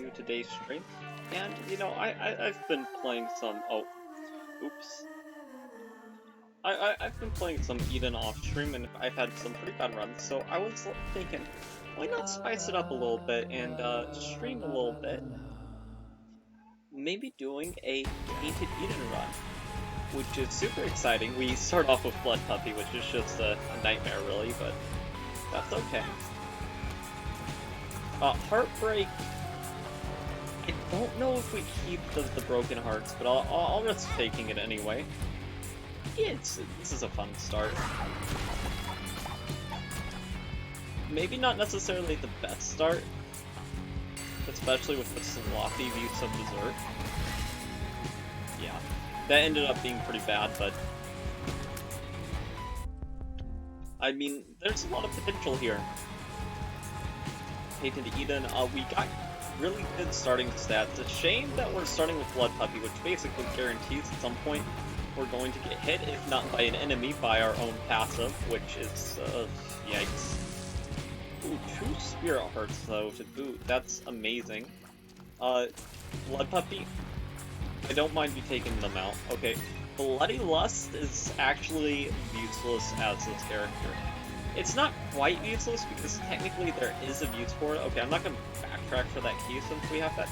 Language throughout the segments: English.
to today's stream. And, you know, I've been playing some... Oh, oops. I've been playing some Eden off stream, and I've had some pretty bad runs, so I was thinking, why not spice it up a little bit and stream a little bit? Maybe doing a Tainted Eden run, which is super exciting. We start off with Blood Puppy, which is just a nightmare, really, but that's okay. Heartbreak. I don't know if we keep the broken hearts, but I'll risk taking it anyway. Yeah, this is a fun start. Maybe not necessarily the best start, especially with the sloppy use of Berserk. Yeah, that ended up being pretty bad, but I mean, there's a lot of potential here. Tainted Eden, we got really good starting stats. It's a shame that we're starting with Blood Puppy, which basically guarantees at some point we're going to get hit, if not by an enemy, by our own passive, which is, yikes. Ooh, 2 Spirit Hearts, though, to boot. That's amazing. Blood Puppy, I don't mind you taking them out. Okay, Bloody Lust is actually useless as this character. It's not quite useless, because technically there is a use for it. Okay, I'm not going to backtrack for that key since we have that,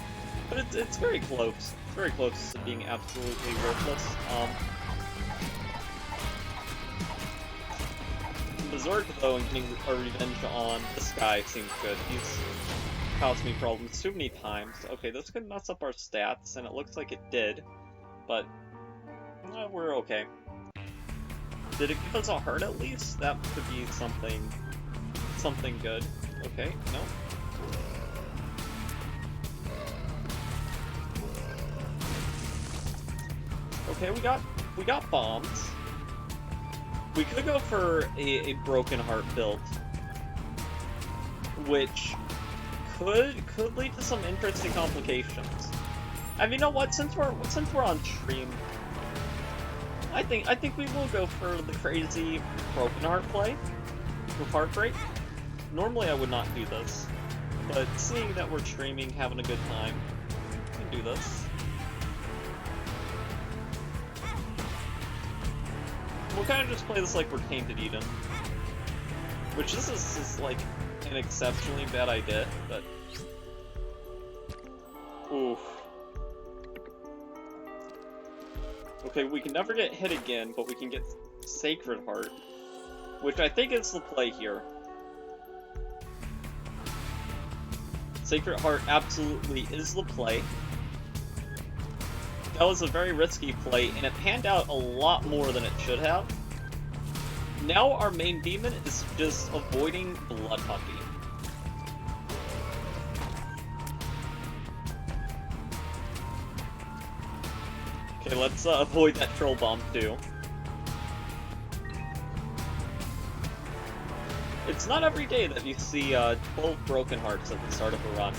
but it's very close. It's very close to being absolutely worthless. Berserk, though, and getting a revenge on this guy seems good. He's caused me problems too many times. Okay, this could mess up our stats, and it looks like it did, but we're okay. Did it give us a heart at least? That could be something good. Okay, no. Okay, we got bombs. We could go for a broken heart build, which could lead to some interesting complications. I mean, you know what? Since we're on stream, I think we will go for the crazy broken heart play with Heartbreak. Normally I would not do this, but seeing that we're streaming, having a good time, we can do this. We'll kind of just play this like we're Tainted Eden, which this is like an exceptionally bad idea, but oof. Okay, we can never get hit again, but we can get Sacred Heart, which I think is the play here. Sacred Heart absolutely is the play. That was a very risky play, and it panned out a lot more than it should have. Now our main demon is just avoiding Blood Puppy. Okay, let's avoid that Troll Bomb too. It's not every day that you see 12 broken hearts at the start of a run.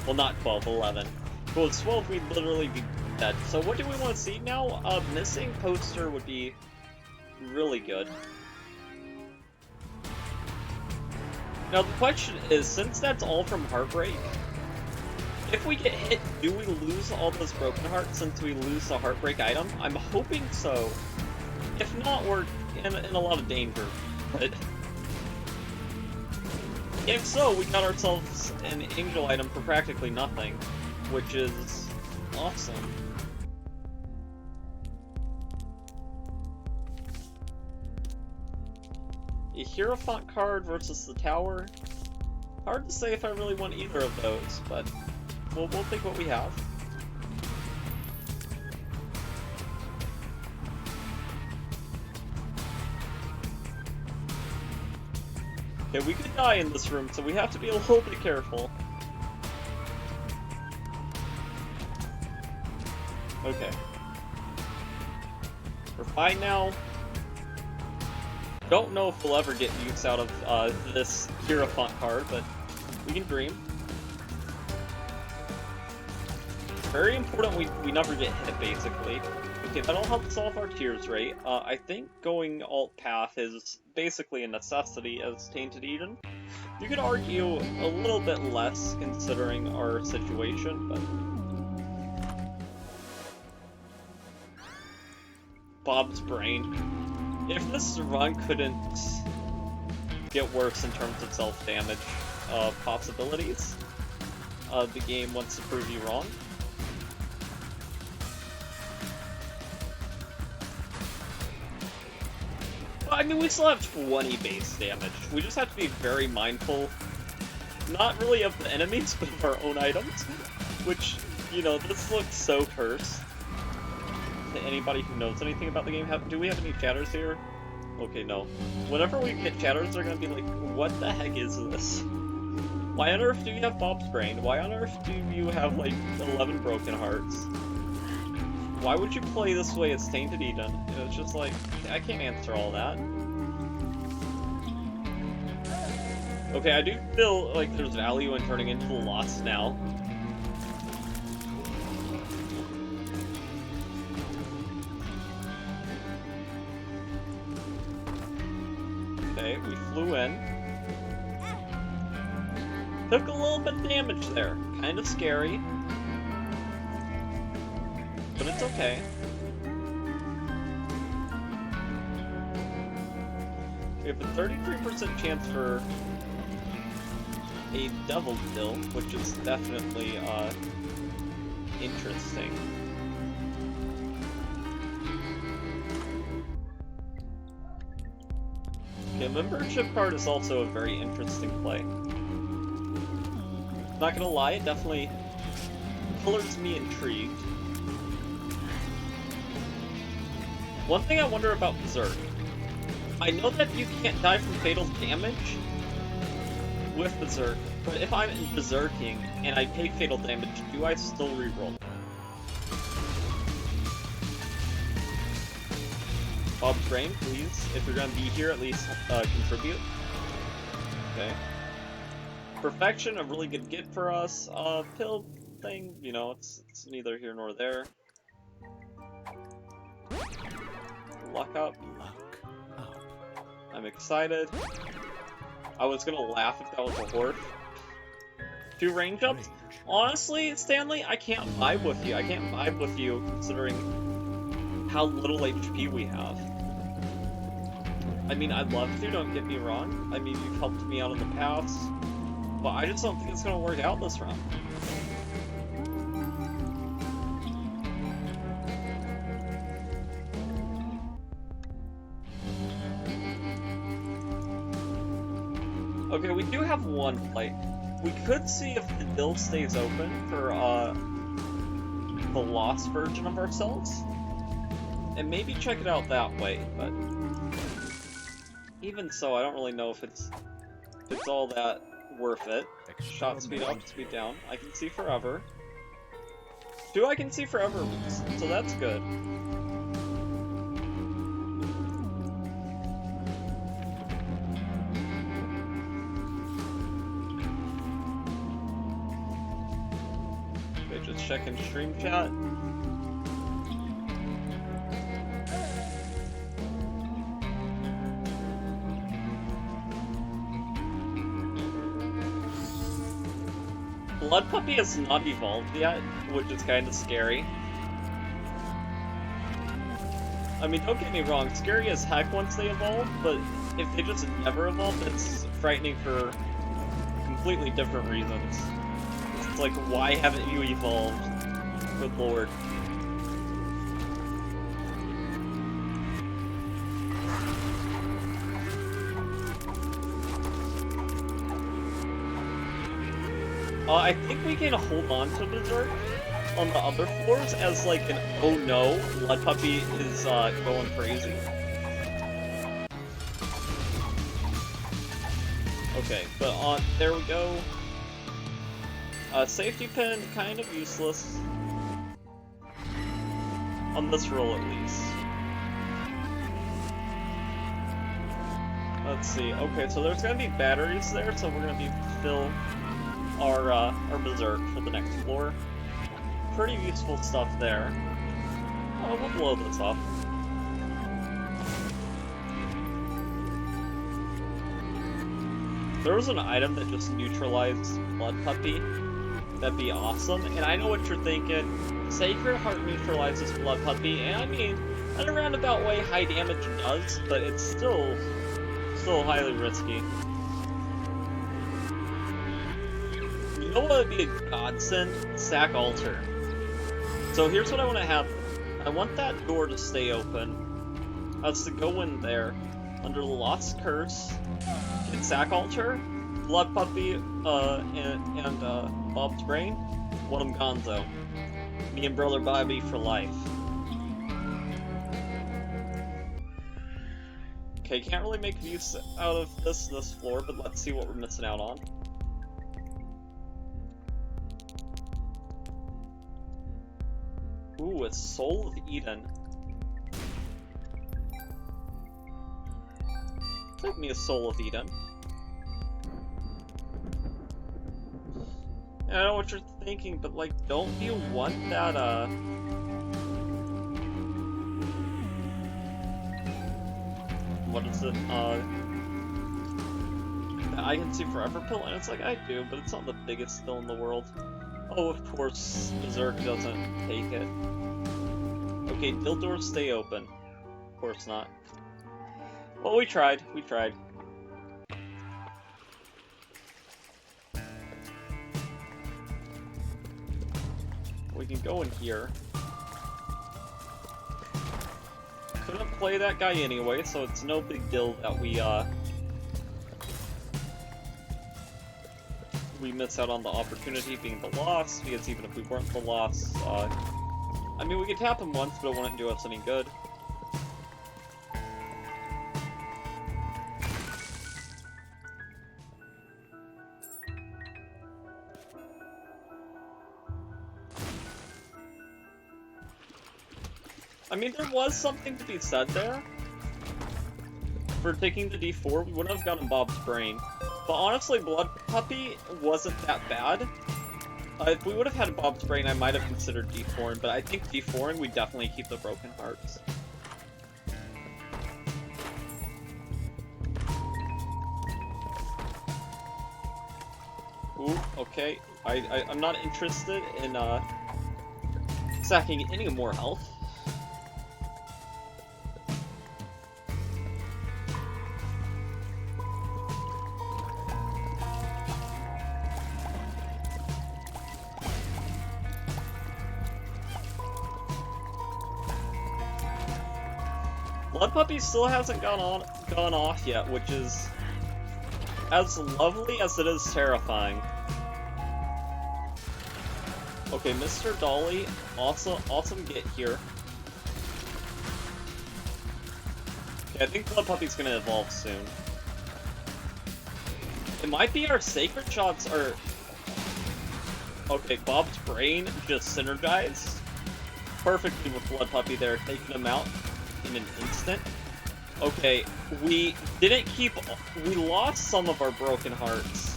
Well, not 12, 11. If it was 12, we'd literally be dead. So what do we want to see now? Missing poster would be really good. Now the question is, since that's all from Heartbreak, if we get hit, do we lose all those broken hearts since we lose the Heartbreak item? I'm hoping so. If not, we're in a lot of danger. But if so, we got ourselves an Angel item for practically nothing, which is awesome. A Hierophant card versus the Tower. Hard to say if I really want either of those, but we'll take what we have. Okay, we could die in this room, so we have to be a little bit careful. Okay. We're fine now. Don't know if we'll ever get use out of this Hierophant card, but we can dream. Very important we never get hit, basically. Okay, that'll help solve our tears rate. I think going alt path is basically a necessity as Tainted Eden. You could argue a little bit less considering our situation, but... Bob's brain. If this run couldn't get worse in terms of self-damage possibilities, the game wants to prove you wrong. I mean, we still have 20 base damage. We just have to be very mindful, not really of the enemies, but of our own items, which, you know, this looks so cursed. To anybody who knows anything about the game, do we have any chatters here? Okay, no. Whenever we get chatters, they're gonna be like, what the heck is this? Why on earth do you have Bob's brain? Why on earth do you have, like, 11 broken hearts? Why would you play this way as Tainted Eden? It's just like, I can't answer all that. Okay, I do feel like there's value in turning into a Lost now. Okay, we flew in. Took a little bit of damage there. Kind of scary. But it's okay. We have a 33% chance for a double kill, which is definitely interesting. Okay, membership card is also a very interesting play. Not gonna lie, it definitely colors me intrigued. One thing I wonder about Berserk. I know that you can't die from fatal damage with Berserk, but if I'm Berserking and I take fatal damage, do I still reroll? Bob's brain, please. If you're gonna be here, at least contribute. Okay. Perfection, a really good get for us. Pill thing, you know, it's neither here nor there. Luck up. I'm excited. I was gonna laugh if that was a horse. 2 range ups? Honestly, Stanley, I can't vibe with you. I can't vibe with you considering how little HP we have. I mean, I'd love to, don't get me wrong. I mean, you've helped me out in the past, but I just don't think it's gonna work out this round. Okay, we do have one flight. We could see if the bill stays open for the lost version of ourselves, and maybe check it out that way, but even so, I don't really know if it's all that worth it. Shot speed up, speed down. I can see forever. 2 I can see forever, so that's good. Just checking stream chat. Blood Puppy has not evolved yet, which is kind of scary. I mean, don't get me wrong, scary as heck once they evolve, but if they just never evolve, it's frightening for completely different reasons. It's like, why haven't you evolved? Good lord. I think we can hold on to Berserk on the other floors as like an oh no, Blood Puppy is going crazy. Okay, but there we go. Safety pin, kind of useless. On this roll at least. Let's see, okay, so there's gonna be batteries there, so we're gonna be fill our Berserk for the next floor. Pretty useful stuff there. Oh, we'll blow this off. there was an item that just neutralized Blood Puppy, that'd be awesome. And I know what you're thinking. Sacred Heart neutralizes Blood Puppy, and I mean, in a roundabout way, high damage does, but it's still highly risky. You know what would be a godsend? Sack Altar. So here's what I want to have. I want that door to stay open. Us to go in there, under the Lost Curse, get Sack Altar, Blood Puppy, and Bob's Brain, want 'em gonzo. Me and Brother Bobby for life. Okay, can't really make use out of this floor, but let's see what we're missing out on. Ooh, a Soul of Eden. Take me a Soul of Eden. I don't know what you're thinking, but like, don't you want that, what is it, that I Can See Forever pill? And it's like, I do, but it's not the biggest pill in the world. Oh, of course, Berserk doesn't take it. Okay, guild doors stay open. Of course not. Well, we tried. We can go in here. Couldn't play that guy anyway, so it's no big deal that we miss out on the opportunity being the loss, because even if we weren't the loss, I mean, we could tap him once, but it wouldn't do us any good. I mean, there was something to be said there. For taking the D4, we wouldn't have gotten Bob's Brain. But honestly, Blood Puppy wasn't that bad. If we would have had Bob's Brain, I might have considered D4ing, but I think D4ing, we definitely keep the Broken Hearts. Ooh, okay. I'm not interested in, sacking any more health. Blood Puppy still hasn't gone off yet, which is as lovely as it is terrifying. Okay, Mr. Dolly, awesome get here. Okay, I think Blood Puppy's gonna evolve soon. It might be our Sacred Shots are... Okay, Bob's Brain just synergized perfectly with Blood Puppy there, taking him out in an instant. Okay, we lost some of our Broken Hearts.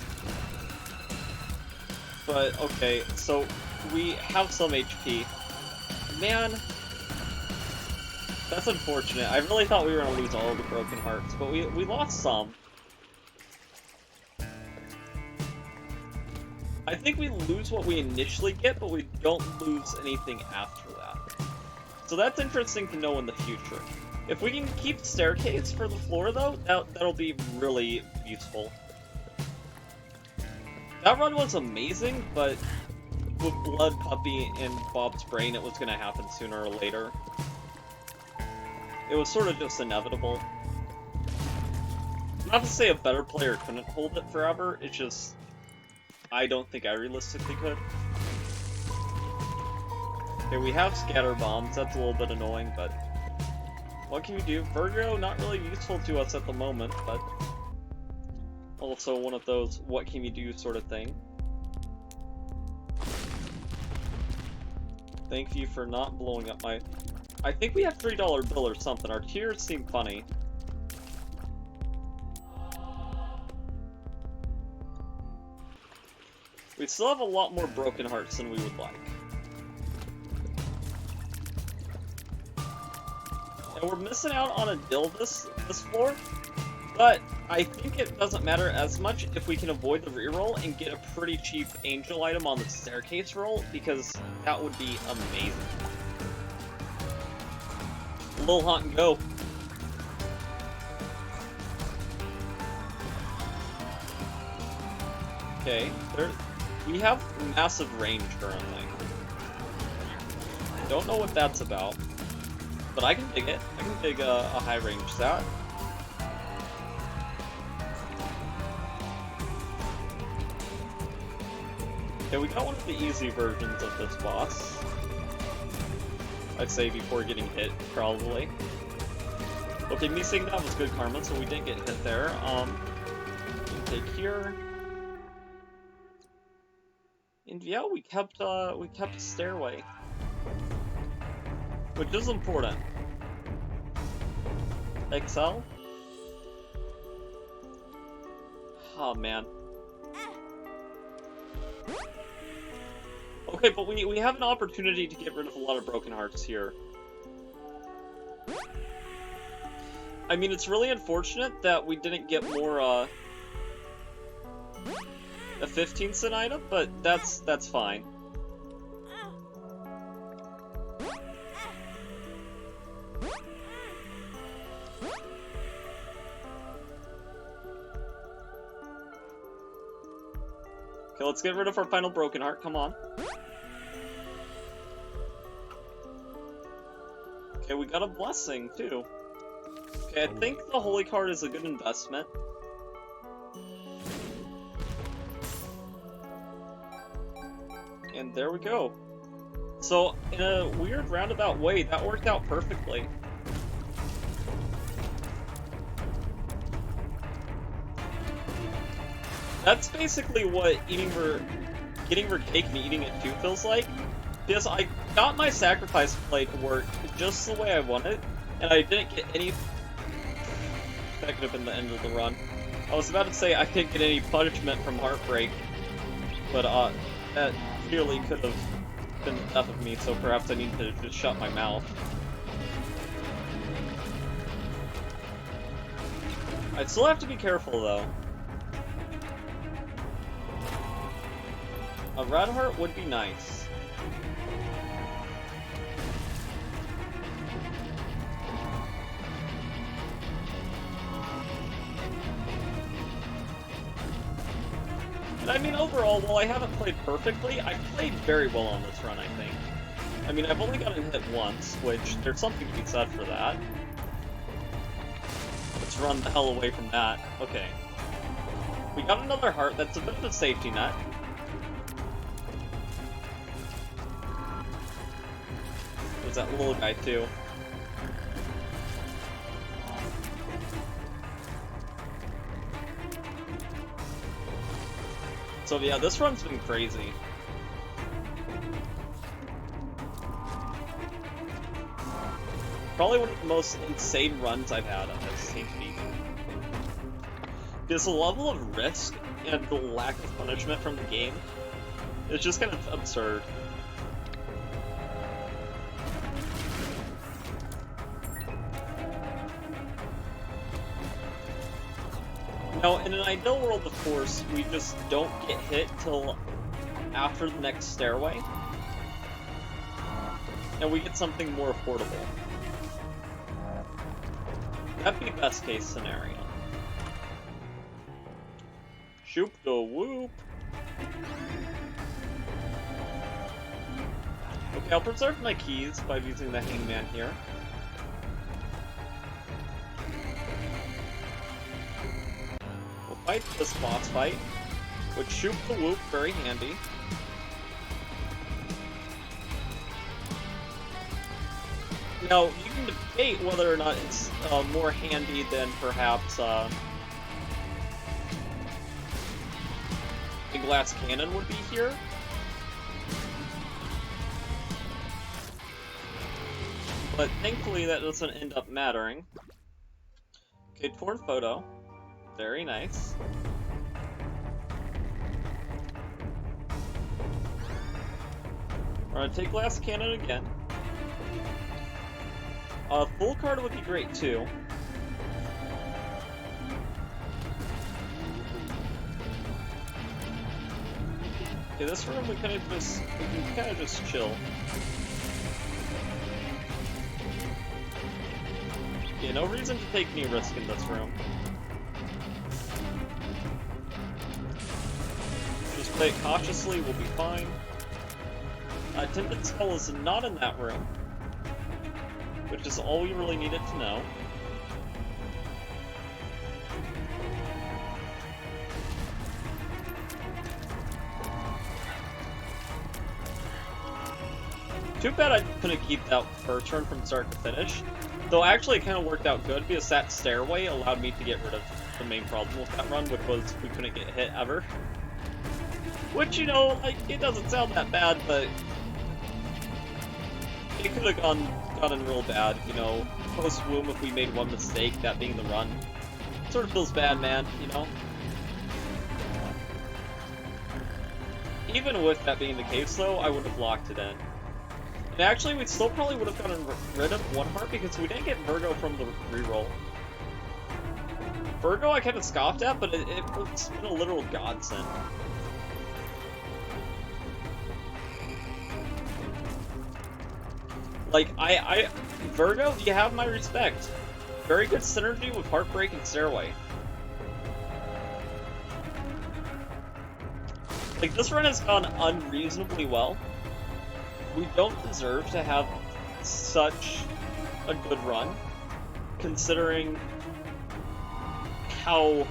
But, okay, so we have some HP. Man, that's unfortunate. I really thought we were gonna lose all of the Broken Hearts, but we lost some. I think we lose what we initially get, but we don't lose anything after that. So that's interesting to know in the future. If we can keep Staircase for the floor, though, that'll be really useful. That run was amazing, but with Blood Puppy and Bob's Brain, it was going to happen sooner or later. It was sort of just inevitable. Not to say a better player couldn't hold it forever, it's just... I don't think I realistically could. Okay, we have Scatter Bombs, that's a little bit annoying, but... What can we do? Virgo, not really useful to us at the moment, but... Also one of those, what can you do sort of thing. Thank you for not blowing up my... I think we have $3 bill or something. Our tiers seem funny. We still have a lot more Broken Hearts than we would like. And we're missing out on a Dill this floor. But I think it doesn't matter as much if we can avoid the reroll and get a pretty cheap angel item on the staircase roll, because that would be amazing. Lil Hunt and go. Okay, we have massive range currently. Don't know what that's about, but I can dig it. I can dig a high range stat. Okay, we got one of the easy versions of this boss. I'd say before getting hit, probably. Okay, me saying that was good karma, so we didn't get hit there. Take here. And yeah, we kept a stairway, which is important. XL? Oh man. Okay, but we have an opportunity to get rid of a lot of broken hearts here. I mean, it's really unfortunate that we didn't get more a 15th sin item, but that's fine. Okay, let's get rid of our final broken heart, come on. Okay, we got a blessing, too. Okay, I think the holy card is a good investment. And there we go. So, in a weird roundabout way, that worked out perfectly. That's basically what getting her cake and eating it too feels like. Because I got my sacrifice play to work just the way I wanted, and I didn't get any... That could have been the end of the run. I was about to say I didn't get any punishment from Heartbreak, but that clearly could have been the death of me, so perhaps I need to just shut my mouth. I still have to be careful, though. A red heart would be nice. And I mean, overall, while I haven't played perfectly, I played very well on this run, I think. I mean, I've only gotten hit once, which there's something to be said for that. Let's run the hell away from that. Okay. We got another heart, that's a bit of a safety net. There's that little guy, too. So yeah, this run's been crazy. Probably one of the most insane runs I've had on this Tainted. Because the level of risk and the lack of punishment from the game is just kind of absurd. Now, in an ideal world, of course, we just don't get hit till after the next stairway, and we get something more affordable. That'd be best case scenario. Shoop the whoop. Okay, I'll preserve my keys by using the hangman here. Fight this boss fight, which shoot the whoop, very handy. Now, you can debate whether or not it's more handy than perhaps a glass cannon would be here. But thankfully that doesn't end up mattering. Okay, torn photo. Very nice. We're gonna take glass cannon again. Full card would be great too. Okay, this room we can kind of just chill. Yeah, no reason to take any risk in this room. Just play it cautiously, we'll be fine. Tainted Skull is not in that room, which is all we really needed to know. Too bad I couldn't keep that first turn from start to finish. Though actually it kind of worked out good because that stairway allowed me to get rid of the main problem with that run, which was we couldn't get hit ever. Which, you know, like, it doesn't sound that bad, but it could have gotten real bad, you know, post-womb if we made one mistake, that being the run. It sort of feels bad, man, you know? Even with that being the case, though, I would have locked it in. And actually, we still probably would have gotten rid of one heart because we didn't get Virgo from the reroll. Virgo I kind of scoffed at, but it's been a literal godsend. Like, Virgo, you have my respect. Very good synergy with Heartbreak and Stairway. Like, this run has gone unreasonably well. We don't deserve to have such a good run, considering how...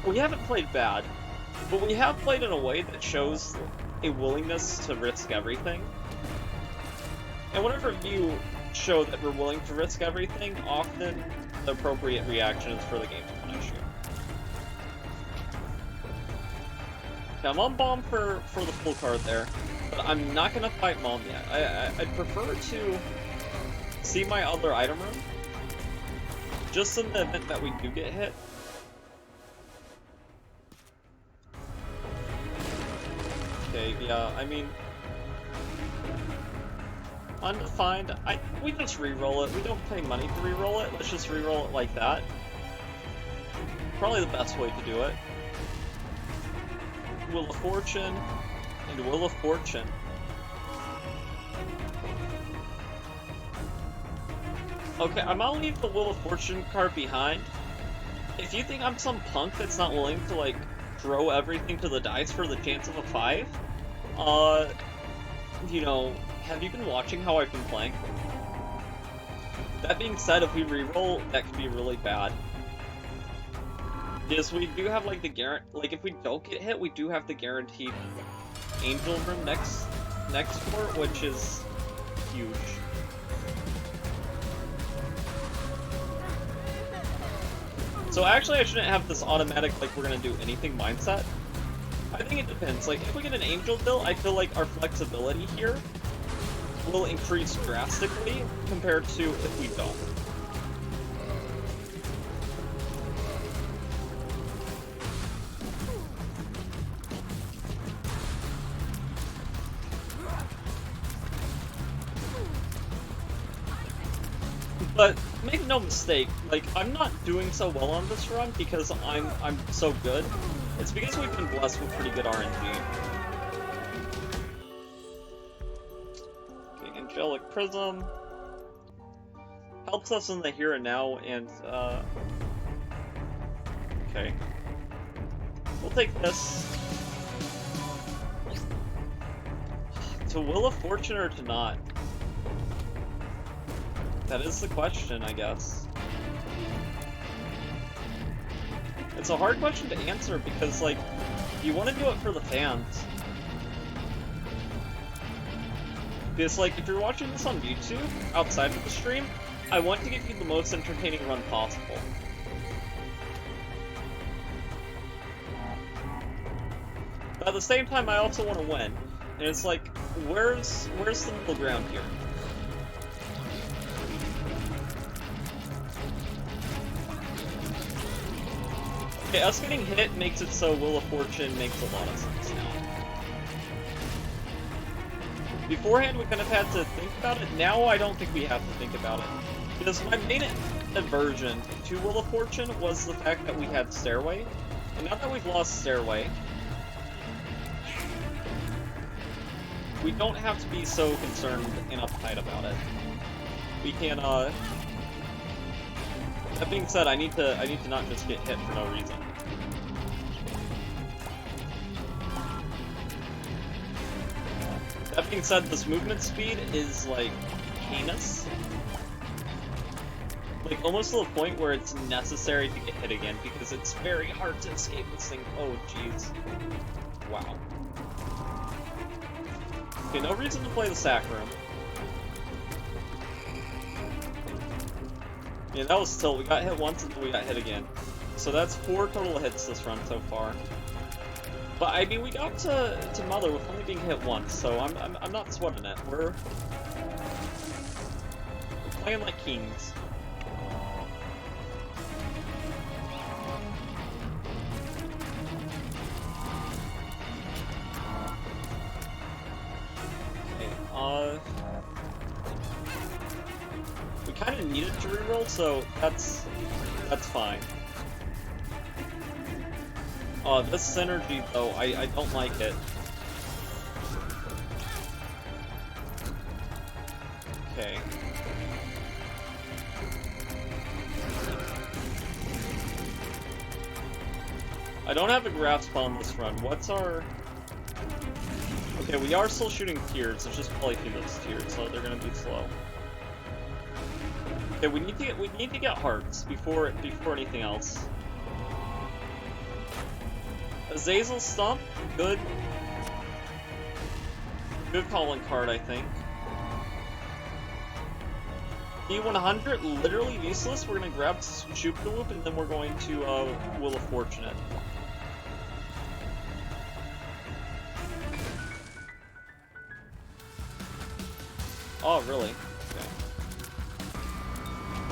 We haven't played bad, but we have played in a way that shows a willingness to risk everything. And whenever you show that we're willing to risk everything, often the appropriate reaction is for the game to punish you. Now, I'm on bomb for the full card there, but I'm not going to fight Mom yet. I'd prefer to see my other item room, just in the event that we do get hit. Okay, yeah, I mean... Undefined, we just re-roll it. We don't pay money to re-roll it. Let's just re-roll it like that. Probably the best way to do it. Wheel of Fortune, and Wheel of Fortune. Okay, I'm gonna leave the Wheel of Fortune card behind. If you think I'm some punk that's not willing to, like, throw everything to the dice for the chance of a 5, you know, have you been watching how I've been playing? That being said, if we reroll, that could be really bad. Because we do have, like, the like, if we don't get hit, we do have the guaranteed Angel Room next port, which is huge. So actually, I shouldn't have this automatic, like, we're gonna do anything mindset. I think it depends. Like, if we get an Angel Bill, I feel like our flexibility here will increase drastically compared to if we don't. But make no mistake, like, I'm not doing so well on this run because I'm so good. It's because we've been blessed with pretty good RNG. Okay, Angelic Prism helps us in the here and now, and okay, we'll take this. To Wheel of Fortune or to not? That is the question, I guess. It's a hard question to answer because, like, you want to do it for the fans. Because, like, if you're watching this on YouTube, outside of the stream, I want to give you the most entertaining run possible. But at the same time, I also want to win. And it's like, where's the middle ground here? Okay, us getting hit makes it so Wheel of Fortune makes a lot of sense now. Beforehand, we kind of had to think about it. Now I don't think we have to think about it. Because my main aversion to Wheel of Fortune was the fact that we had Stairway. And now that we've lost Stairway, we don't have to be so concerned and uptight about it. We can, that being said, I need to not just get hit for no reason. That being said, this movement speed is, like, heinous. Like, almost to the point where it's necessary to get hit again, because it's very hard to escape this thing. Oh, jeez. Wow. Okay, no reason to play the sack room. Yeah, that was still, we got hit once and then we got hit again. So that's 4 total hits this run so far. But I mean, we got to Mother with only being hit once, so I'm not sweating it. We're playing like kings. Okay, we kind of needed to reroll, so that's fine. This synergy, though, I don't like it. Okay. I don't have a grasp on this run. What's our... Okay, we are still shooting tears. It's just Polyphemus tears, so they're gonna be slow. Okay, we need to get hearts before anything else. Azazel Stomp, good calling card, I think. E100, literally useless. We're gonna grab Shoop-a-Loop, and then we're going to Wheel of Fortunate. Oh, really? Okay.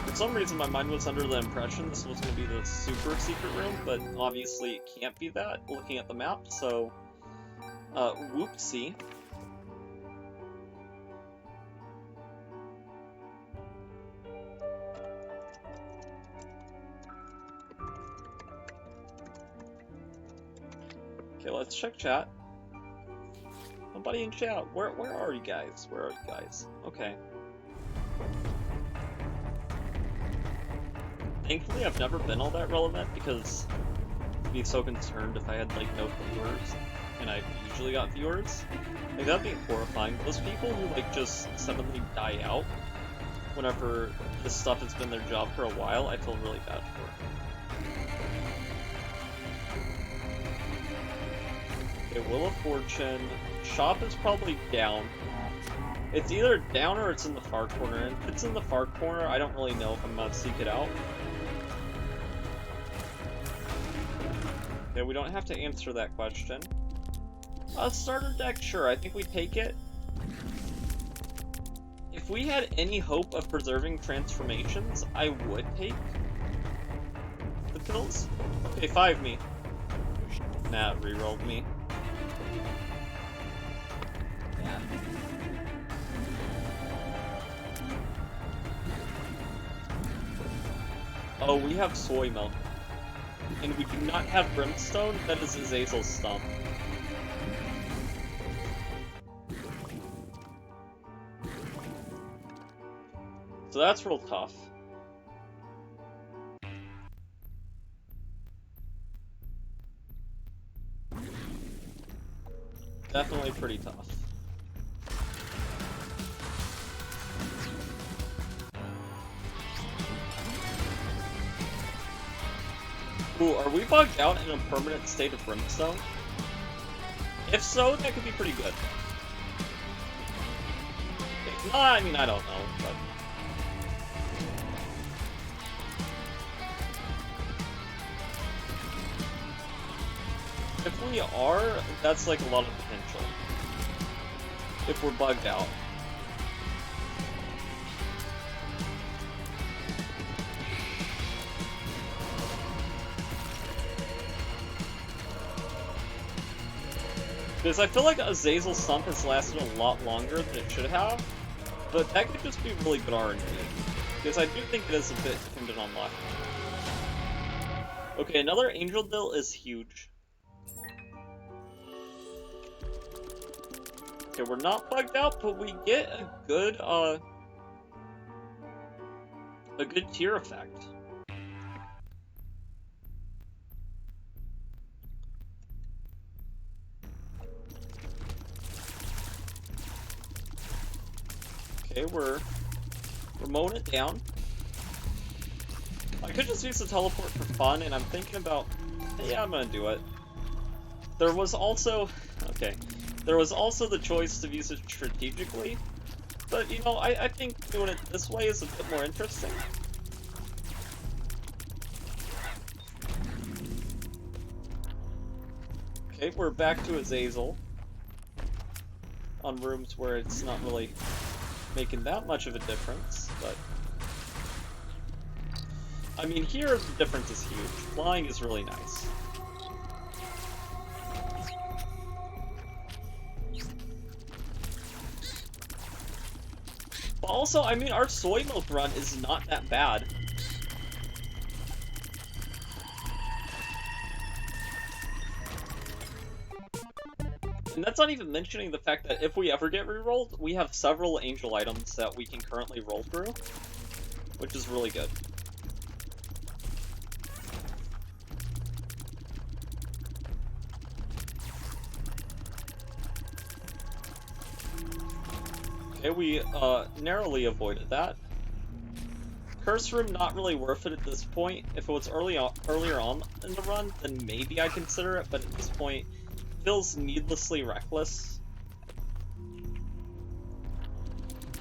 For some reason, my mind was under the impression this was going to be the super secret room, but obviously it can't be that, looking at the map, so... whoopsie. Okay, let's check chat. Nobody in chat. Where are you guys? Where are you guys? Okay. Thankfully, I've never been all that relevant because I'd be so concerned if I had, like, no viewers, and I usually got viewers. Like, that'd be horrifying. Those people who, like, just suddenly die out whenever this stuff has been their job for a while, I feel really bad for. Okay, Wheel of Fortune. Shop is probably down. It's either down or it's in the far corner, and if it's in the far corner, I don't really know if I'm gonna seek it out. Okay, we don't have to answer that question. Starter deck, sure, I think we take it. If we had any hope of preserving transformations, I would take the pills. Okay, 5 me. Nah, rerolled me. Yeah. Oh, we have soy milk. And we do not have brimstone, that is Azazel's stump. So that's real tough. Definitely pretty tough. Ooh, are we bugged out in a permanent state of brimstone? If so, that could be pretty good. Okay, nah, I mean, I don't know, but... If we are, that's like a lot of potential. If we're bugged out. Because I feel like Azazel's Stump has lasted a lot longer than it should have, but that could just be really good RNG. Because I do think it is a bit dependent on luck. Okay, another Angel Dill is huge. Okay, we're not bugged out, but we get a good tier effect. Okay, we're mowing it down. I could just use the teleport for fun, and I'm thinking about, yeah, I'm gonna do it. There was also the choice to use it strategically, but you know, I think doing it this way is a bit more interesting. Okay, we're back to Azazel on rooms where it's not really making that much of a difference, but I mean, here the difference is huge. Flying is really nice. But also, I mean, our soy milk run is not that bad. And that's not even mentioning the fact that if we ever get rerolled, we have several angel items that we can currently roll through, which is really good. Okay, we narrowly avoided that. Curse Room, not really worth it at this point. If it was earlier on in the run, then maybe I'd consider it, but at this point, it feels needlessly reckless.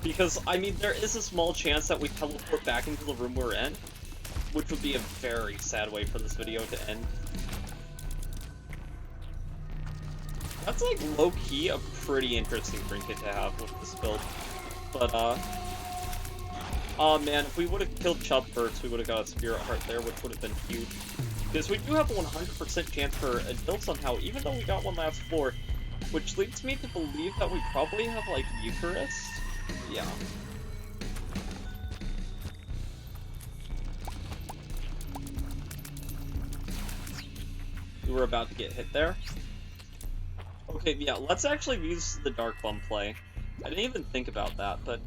Because, I mean, there is a small chance that we teleport back into the room we're in, which would be a very sad way for this video to end. That's, like, low-key a pretty interesting trinket to have with this build. But, oh man, if we would have killed Chub first, we would have got a Spirit Heart there, which would have been huge. Because we do have a 100% chance for a kill somehow, even though we got one last floor. Which leads me to believe that we probably have, like, Eucharist? Yeah. We were about to get hit there. Okay, yeah, let's actually use the Dark Bum play. I didn't even think about that, but...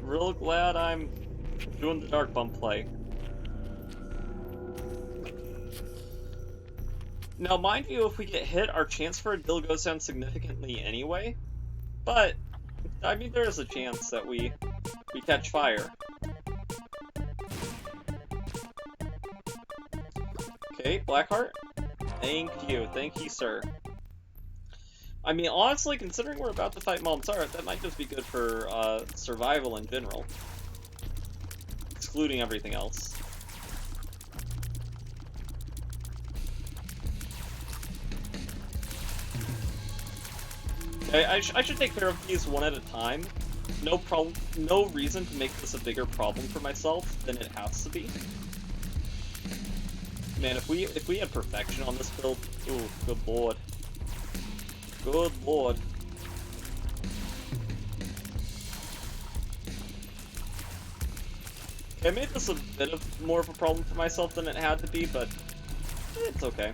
Real glad I'm doing the Dark Bum play. Now, mind you, if we get hit, our chance for a kill goes down significantly anyway. But, I mean, there is a chance that we catch fire. Okay, Blackheart. Thank you, sir. I mean, honestly, considering we're about to fight Mom Tsar, that might just be good for survival in general. Excluding everything else. Okay, I should take care of these one at a time. No reason to make this a bigger problem for myself than it has to be. Man, if we had perfection on this build, ooh, good lord. Good lord. Okay, I made this a bit of more of a problem for myself than it had to be, but it's okay.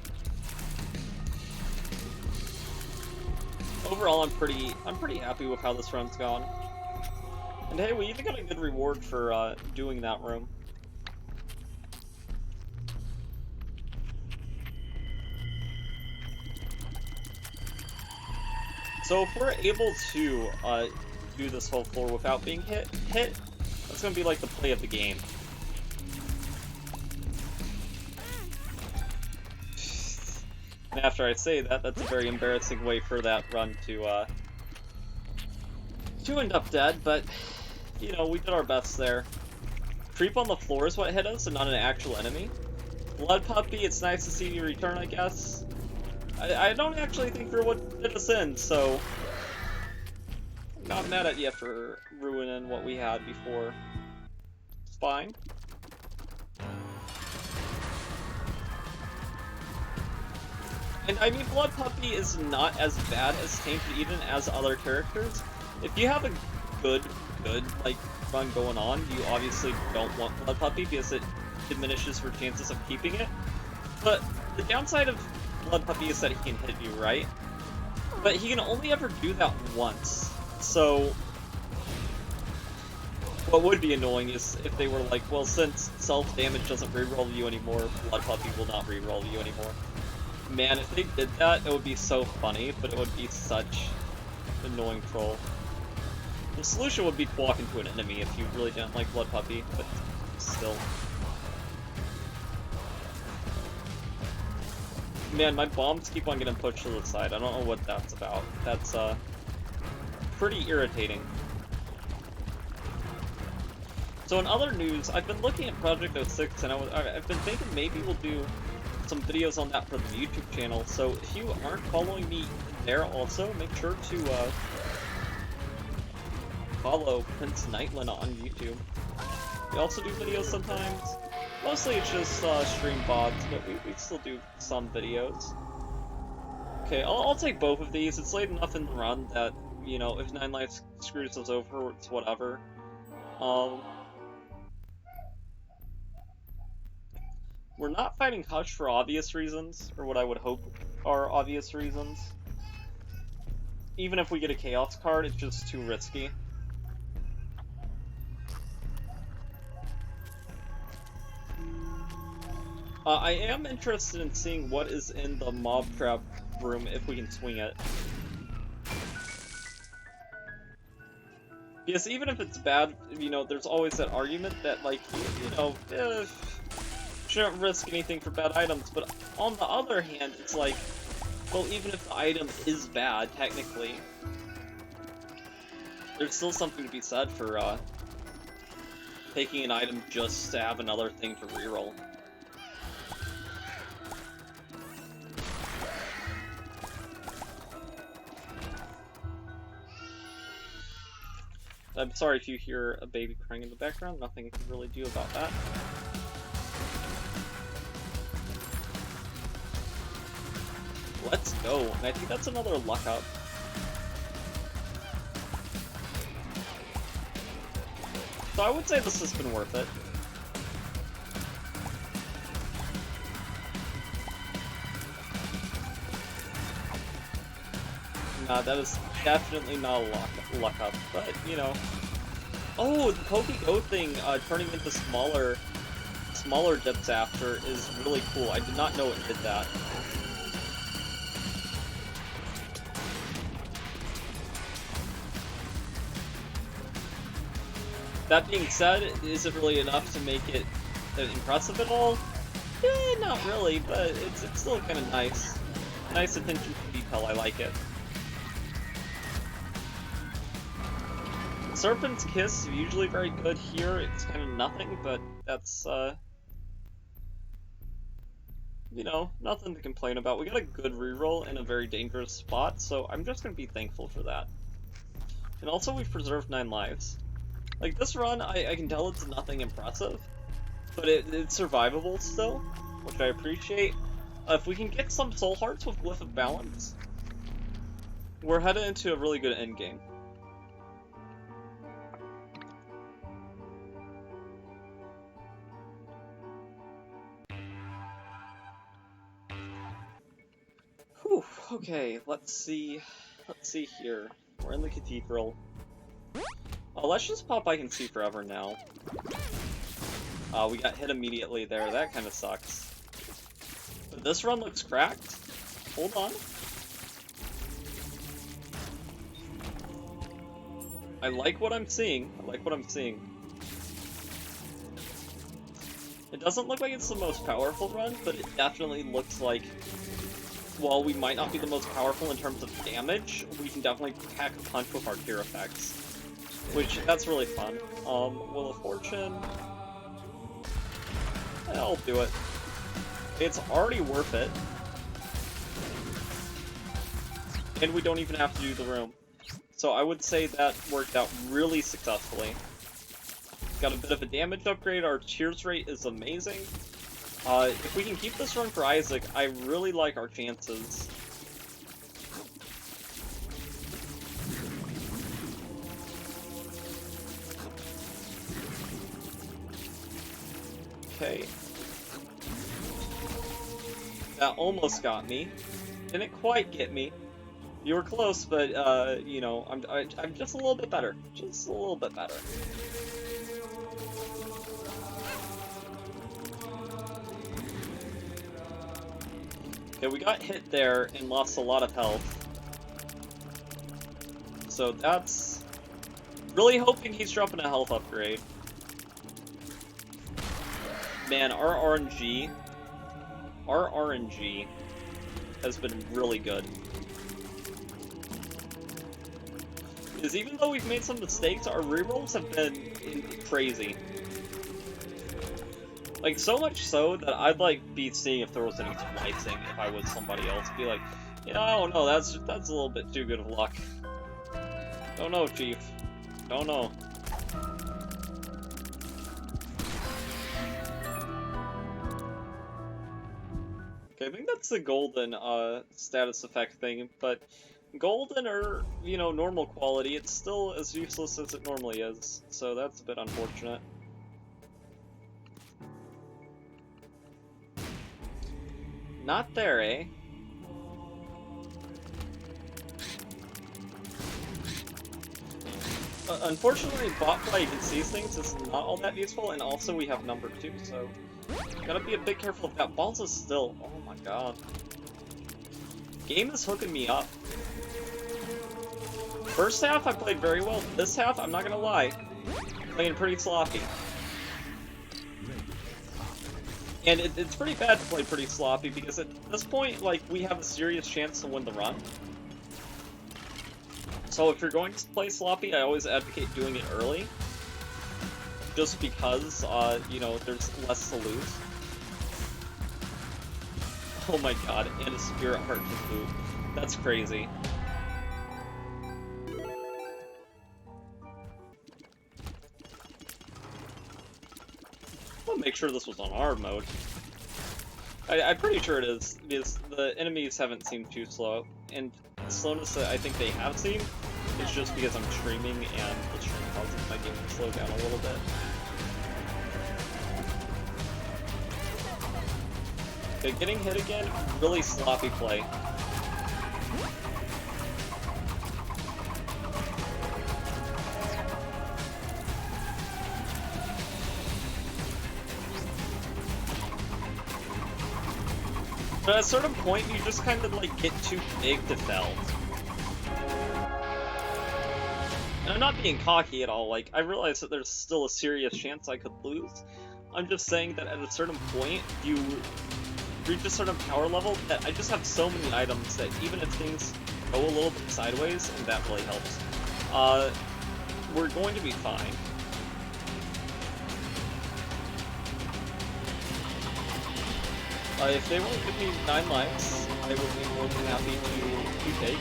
Overall, I'm pretty happy with how this run's gone. And hey, we even got a good reward for doing that room. So if we're able to do this whole floor without being hit, that's gonna be like the play of the game. And after I say that, that's a very embarrassing way for that run to end up dead, but, you know, we did our best there. Creep on the floor is what hit us, and not an actual enemy. Blood Puppy, it's nice to see you return, I guess. I don't actually think you're what did us in, so... I'm not mad at you for ruining what we had before. It's fine. And I mean, Blood Puppy is not as bad as Tainted even as other characters. If you have a good, like, run going on, you obviously don't want Blood Puppy because it diminishes your chances of keeping it. But the downside of Blood Puppy is that he can hit you, right? But he can only ever do that once. So what would be annoying is if they were like, well, since self-damage doesn't reroll you anymore, Blood Puppy will not reroll you anymore. Man, if they did that, it would be so funny, but it would be such an annoying troll. The solution would be to walk into an enemy if you really didn't like Blood Puppy, but still. Man, my bombs keep on getting pushed to the side. I don't know what that's about. That's, pretty irritating. So in other news, I've been looking at Project 06, and I've been thinking maybe we'll do some videos on that for the YouTube channel. So if you aren't following me there also, make sure to, follow PrinceNightlen on YouTube. We also do videos sometimes. Mostly it's just stream VODs, but we still do some videos. Okay, I'll take both of these. It's late enough in the run that, you know, if 9 lives screws us over, it's whatever. We're not fighting Hush for obvious reasons, or what I would hope are obvious reasons. Even if we get a Chaos card, it's just too risky. I am interested in seeing what is in the mob trap room if we can swing it. Because even if it's bad, you know, there's always that argument that, like, you know, shouldn't risk anything for bad items, but on the other hand, it's like, well, even if the item is bad, technically, there's still something to be said for, taking an item just to have another thing to reroll. I'm sorry if you hear a baby crying in the background, nothing I can really do about that. Let's go, and I think that's another luck up. So I would say this has been worth it. Nah, that is definitely not a luck up, but, you know. Oh, the Poke-Go thing, turning into smaller dips after is really cool. I did not know it did that. That being said, is it really enough to make it impressive at all? Not really, but it's still kind of nice. Nice attention to detail, I like it. Serpent's Kiss is usually very good here. It's kind of nothing, but that's, you know, nothing to complain about. We got a good reroll in a very dangerous spot, so I'm just going to be thankful for that. And also, we've preserved 9 lives. Like, this run, I can tell it's nothing impressive, but it's survivable still, which I appreciate. If we can get some Soul Hearts with Glyph of Balance, we're headed into a really good endgame. Whew, okay, let's see here. We're in the Cathedral. Oh, let's just pop I Can See Forever now. We got hit immediately there, that kind of sucks. But this run looks cracked. Hold on. I like what I'm seeing. It doesn't look like it's the most powerful run, but it definitely looks like, while we might not be the most powerful in terms of damage, we can definitely pack a punch with our tier effects. Which, that's really fun. Wheel of Fortune... I'll do it. It's already worth it. And we don't even have to do the room. So I would say that worked out really successfully. Got a bit of a damage upgrade, our cheers rate is amazing. If we can keep this run for Isaac, I really like our chances. Okay. That almost got me. Didn't quite get me. You were close, but, you know, I'm just a little bit better. Just a little bit better. Okay, we got hit there and lost a lot of health. So that's... Really hoping he's dropping a health upgrade. Man, our RNG has been really good. Because even though we've made some mistakes, our rerolls have been crazy. Like, so much so that I'd, like, be seeing if there was any splicing if I was somebody else. Be like, yeah, I don't know, that's a little bit too good of luck. Don't know, Chief. Don't know. Okay, I think that's the golden, status effect thing, but golden or, you know, normal quality, it's still as useless as it normally is, so that's a bit unfortunate. Not there, eh? Unfortunately, bot play against these things is not all that useful, and also we have number 2, so gotta be a bit careful of that. Balls is still... Oh my god. Game is hooking me up. First half, I played very well. This half, I'm not gonna lie, playing pretty sloppy. And it's pretty bad to play pretty sloppy, because at this point, like, we have a serious chance to win the run. So if you're going to play sloppy, I always advocate doing it early. Just because, you know, there's less to lose. Oh my god, and a Spirit Heart to boot. That's crazy. I'll make sure this was on our mode. I'm pretty sure it is, because the enemies haven't seemed too slow, and the slowness that I think they have seen is just because I'm streaming, and the stream causes my game to slow down a little bit. Okay, getting hit again, really sloppy play. But at a certain point, you just kind of, like, get too big to fail. And I'm not being cocky at all, like, I realize that there's still a serious chance I could lose. I'm just saying that at a certain point, you reach a certain power level that I just have so many items that even if things go a little bit sideways, and that really helps, we're going to be fine. If they won't give me 9 lives, I would be more than happy to take.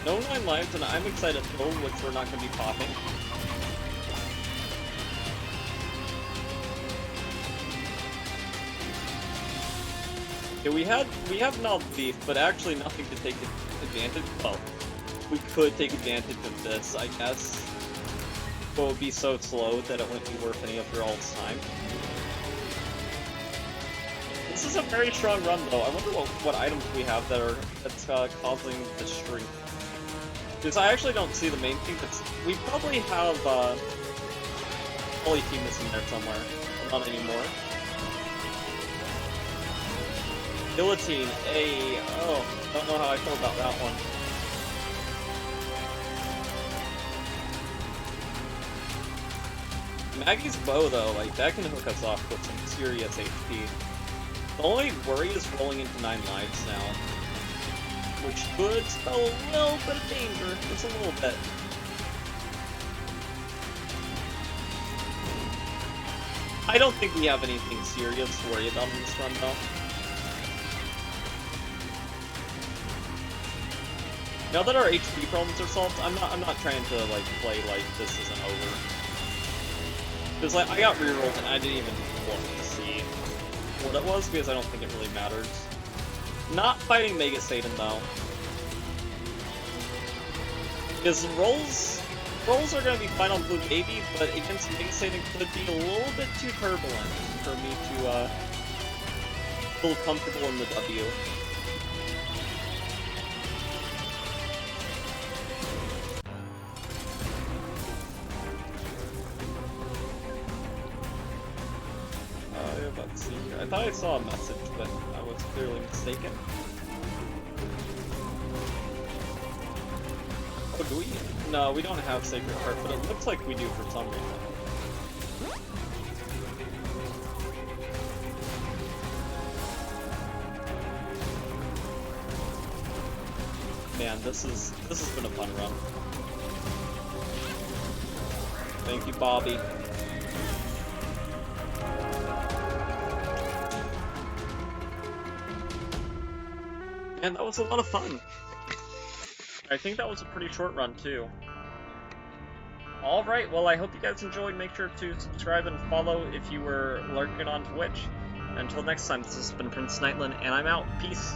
No 9 lives, and I'm excited to build, which we're not going to be popping. Okay, we have Knob Beef, but actually nothing to take advantage. Well, we could take advantage of this, I guess. But it would be so slow that it wouldn't be worth any of your all's time. This is a very strong run, though. I wonder what items we have that's causing the streak. Because I actually don't see the main thing. We probably have Polyphemus in there somewhere. Not anymore. Guillotine, oh, don't know how I feel about that one. Maggie's bow, though, like, that can hook us off with some serious HP. The only worry is rolling into 9 lives now, which could spell a little bit of danger, just a little bit. I don't think we have anything serious to worry about in this run, though. Now that our HP problems are solved, I'm not trying to, like, play like this isn't over. Because, like, I got rerolled and I didn't even look to see what it was, because I don't think it really matters. Not fighting Mega Satan, though. Because rolls Rolls are going to be fine on Blue Baby, but against Mega Satan could be a little bit too turbulent for me to feel comfortable in the W. Let's see here. I thought I saw a message, but I was clearly mistaken. Oh, do we? No, we don't have Sacred Heart, but it looks like we do for some reason. Man, this has been a fun run. Thank you, Bobby. And that was a lot of fun. I think that was a pretty short run, too. Alright, well, I hope you guys enjoyed. Make sure to subscribe and follow if you were lurking on Twitch. Until next time, this has been PrinceNightlen, and I'm out. Peace.